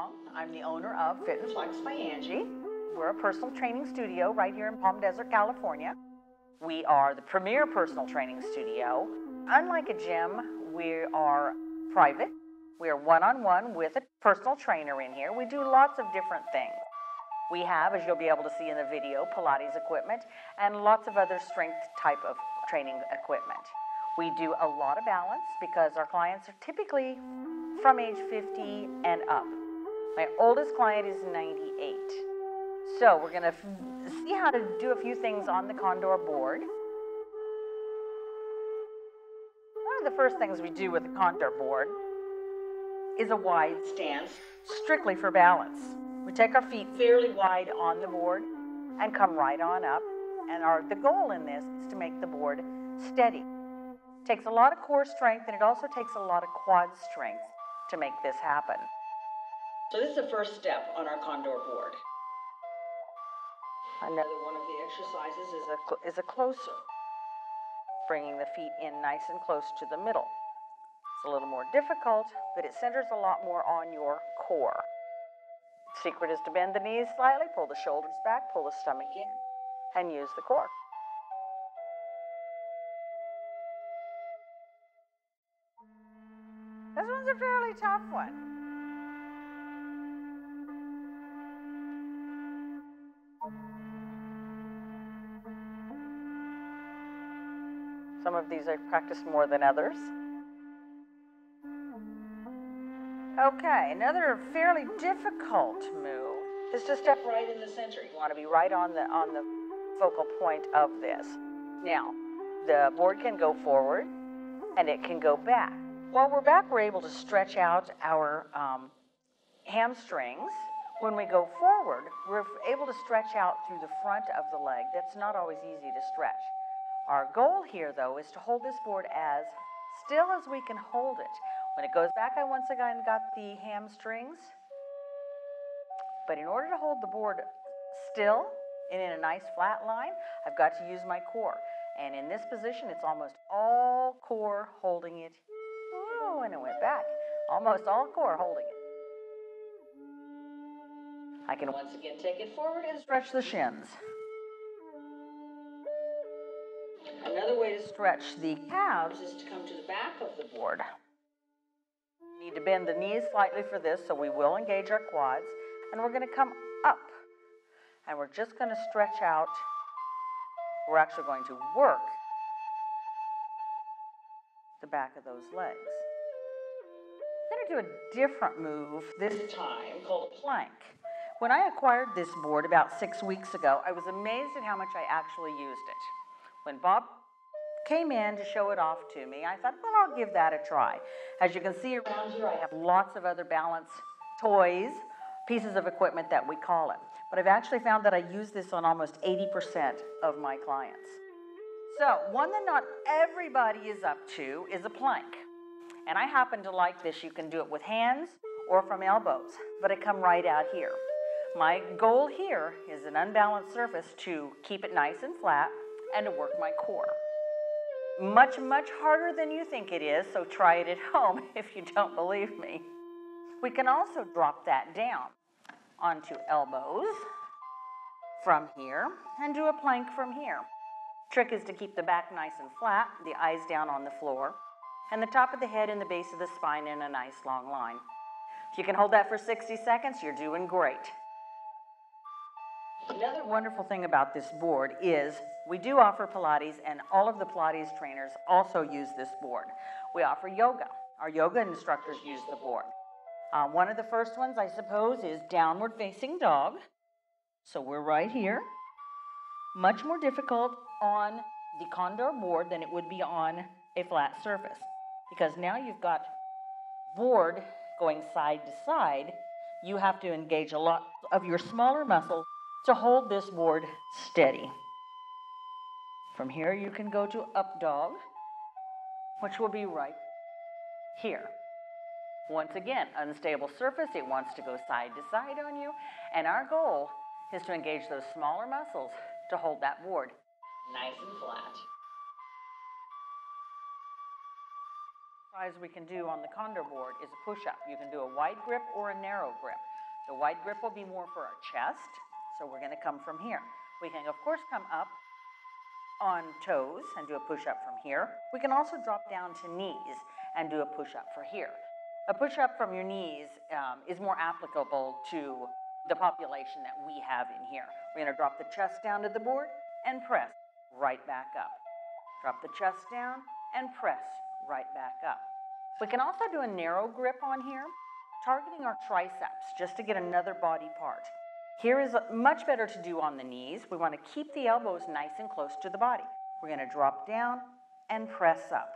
Long. I'm the owner of Fit and Flex by Angi. We're a personal training studio right here in Palm Desert, California. We are the premier personal training studio. Unlike a gym, we are private. We are one-on-one with a personal trainer in here. We do lots of different things. We have, as you'll be able to see in the video, Pilates equipment and lots of other strength type of training equipment. We do a lot of balance because our clients are typically from age 50 and up. My oldest client is 98. So we're going to see how to do a few things on the Condor Board. One of the first things we do with the Condor Board is a wide stance, strictly for balance. We take our feet fairly wide on the board and come right on up. And the goal in this is to make the board steady. It takes a lot of core strength, and it also takes a lot of quad strength to make this happen. So this is the first step on our Condor Board. Another one of the exercises is a closer, bringing the feet in nice and close to the middle. It's a little more difficult, but it centers a lot more on your core. The secret is to bend the knees slightly, pull the shoulders back, pull the stomach in, and use the core. This one's a fairly tough one. Some of these I've practiced more than others. Okay, another fairly difficult move is to step right in the center. You want to be right on the focal point of this. Now, the board can go forward and it can go back. While we're back, we're able to stretch out our hamstrings. When we go forward, we're able to stretch out through the front of the leg. That's not always easy to stretch. Our goal here, though, is to hold this board as still as we can hold it. When it goes back, I once again got the hamstrings. But in order to hold the board still and in a nice flat line, I've got to use my core. And in this position, it's almost all core holding it. Oh, and it went back. Almost all core holding it. I can once again take it forward and stretch the shins. Another way to stretch the calves is to come to the back of the board. We need to bend the knees slightly for this, so we will engage our quads. And we're going to come up. And we're just going to stretch out. We're actually going to work the back of those legs. I'm going to do a different move this time called a plank. When I acquired this board about 6 weeks ago, I was amazed at how much I actually used it. When Bob came in to show it off to me, I thought, well, I'll give that a try. As you can see around here, I have lots of other balance toys, pieces of equipment that we call it. But I've actually found that I use this on almost 80% of my clients. So one that not everybody is up to is a plank. And I happen to like this. You can do it with hands or from elbows, but I come right out here. My goal here is an unbalanced surface to keep it nice and flat and to work my core. Much, much harder than you think it is, so try it at home if you don't believe me. We can also drop that down onto elbows from here and do a plank from here. Trick is to keep the back nice and flat, the eyes down on the floor, and the top of the head and the base of the spine in a nice long line. If you can hold that for 60 seconds, you're doing great. Another wonderful thing about this board is we do offer Pilates, and all of the Pilates trainers also use this board. We offer yoga. Our yoga instructors use the board. One of the first ones, I suppose, is downward facing dog. So we're right here. Much more difficult on the Condor board than it would be on a flat surface, because now you've got board going side to side. You have to engage a lot of your smaller muscles to hold this board steady. From here, you can go to up dog, which will be right here. Once again, unstable surface, it wants to go side to side on you, and our goal is to engage those smaller muscles to hold that board nice and flat. The exercise we can do on the Condor board is a push-up. You can do a wide grip or a narrow grip. The wide grip will be more for our chest, so we're going to come from here. We can, of course, come up on toes and do a push-up from here. We can also drop down to knees and do a push-up for here. A push-up from your knees is more applicable to the population that we have in here. We're going to drop the chest down to the board and press right back up. Drop the chest down and press right back up. We can also do a narrow grip on here, targeting our triceps just to get another body part. Here is much better to do on the knees. We want to keep the elbows nice and close to the body. We're going to drop down and press up.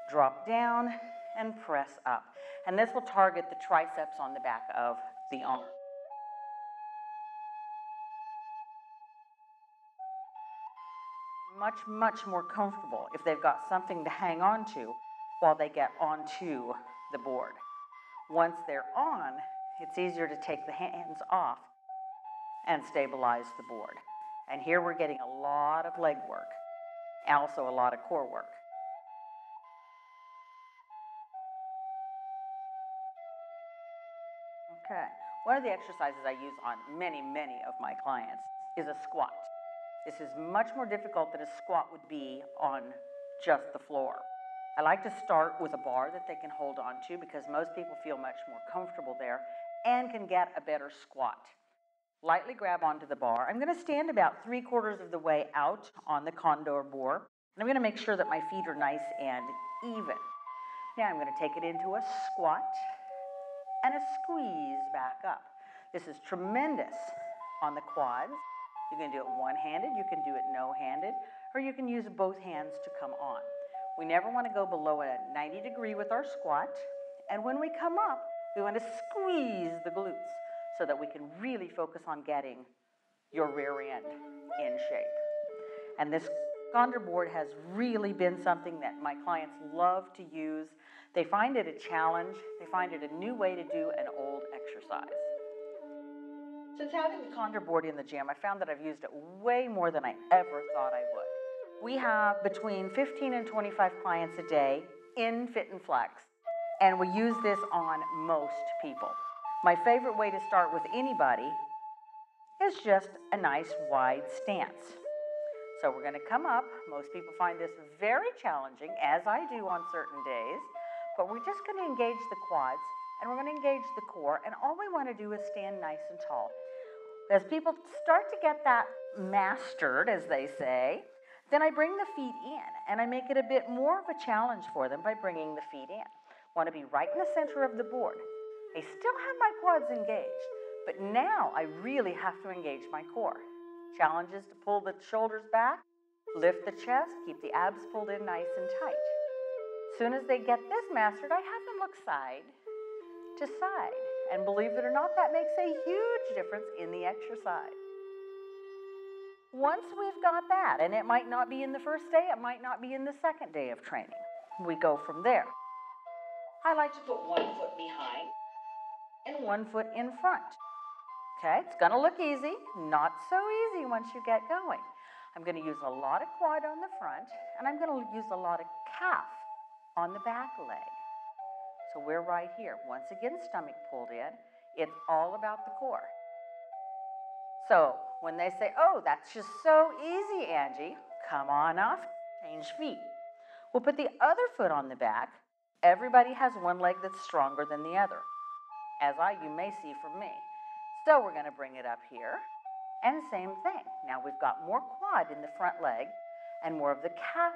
Drop down and press up. And this will target the triceps on the back of the arm. Much, much more comfortable if they've got something to hang on to while they get onto the board. Once they're on, it's easier to take the hands off and stabilize the board. And here we're getting a lot of leg work, and also a lot of core work. Okay, one of the exercises I use on many of my clients is a squat. This is much more difficult than a squat would be on just the floor. I like to start with a bar that they can hold on to because most people feel much more comfortable there and can get a better squat. Lightly grab onto the bar. I'm going to stand about 3/4 of the way out on the Condor Board, and I'm going to make sure that my feet are nice and even. Now I'm going to take it into a squat and a squeeze back up. This is tremendous on the quads. You can do it one-handed, you can do it no-handed, or you can use both hands to come on. We never want to go below a 90 degree with our squat, and when we come up, we want to squeeze the glutes so that we can really focus on getting your rear end in shape. And this Condor Board has really been something that my clients love to use. They find it a challenge. They find it a new way to do an old exercise. Since having the Condor Board in the gym, I found that I've used it way more than I ever thought I would. We have between 15 and 25 clients a day in Fit and Flex, and we use this on most people. My favorite way to start with anybody is just a nice wide stance. So we're going to come up. Most people find this very challenging, as I do on certain days, but we're just going to engage the quads and we're going to engage the core, and all we want to do is stand nice and tall. As people start to get that mastered, as they say, then I bring the feet in and I make it a bit more of a challenge for them by bringing the feet in. Want to be right in the center of the board. I still have my quads engaged, but now I really have to engage my core. Challenge is to pull the shoulders back, lift the chest, keep the abs pulled in nice and tight. As soon as they get this mastered, I have them look side to side. And believe it or not, that makes a huge difference in the exercise. Once we've got that, and it might not be in the first day, it might not be in the second day of training, we go from there. I like to put one foot behind and one foot in front. Okay, it's going to look easy, not so easy once you get going. I'm going to use a lot of quad on the front, and I'm going to use a lot of calf on the back leg. So we're right here. Once again, stomach pulled in. It's all about the core. So when they say, oh, that's just so easy, Angie, come on off, change feet. We'll put the other foot on the back. Everybody has one leg that's stronger than the other, as you may see from me. So we're going to bring it up here, and same thing. Now we've got more quad in the front leg and more of the calf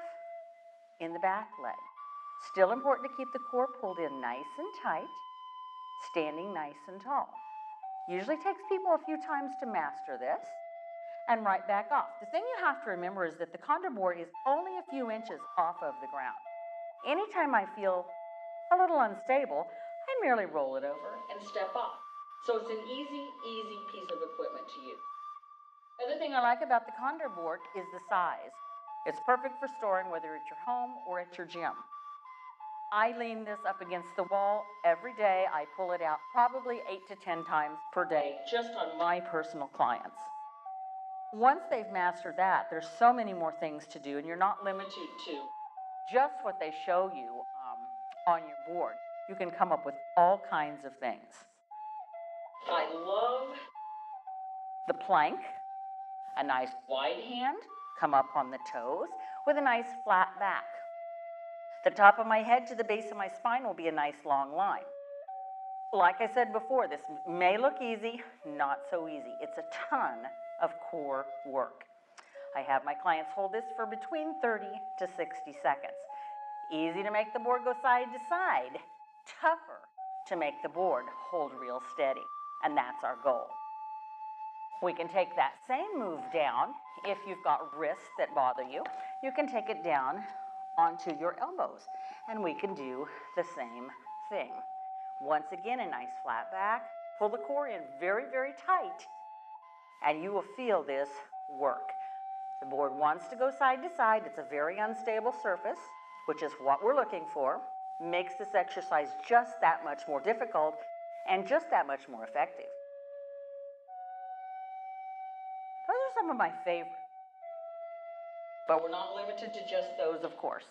in the back leg. Still important to keep the core pulled in nice and tight, standing nice and tall. Usually takes people a few times to master this, and right back off. The thing you have to remember is that the Condor Board is only a few inches off of the ground. Anytime I feel a little unstable, I merely roll it over and step off. So it's an easy piece of equipment to use. The other thing I like about the Condor Board is the size. It's perfect for storing whether it's your home or at your gym. I lean this up against the wall every day. I pull it out probably 8 to 10 times per day just on my personal clients. Once they've mastered that, there's so many more things to do, and you're not limited to just what they show you on your board. You can come up with all kinds of things. I love the plank, a nice wide hand, come up on the toes with a nice flat back. The top of my head to the base of my spine will be a nice long line. Like I said before, this may look easy, not so easy. It's a ton of core work. I have my clients hold this for between 30 to 60 seconds. Easy to make the board go side to side, tougher to make the board hold real steady, and that's our goal. We can take that same move down. If you've got wrists that bother you, you can take it down onto your elbows, and we can do the same thing. Once again, a nice flat back. Pull the core in very, very tight, and you will feel this work. The board wants to go side to side. It's a very unstable surface, which is what we're looking for. Makes this exercise just that much more difficult and just that much more effective. Those are some of my favorites, but we're not limited to just those, of course.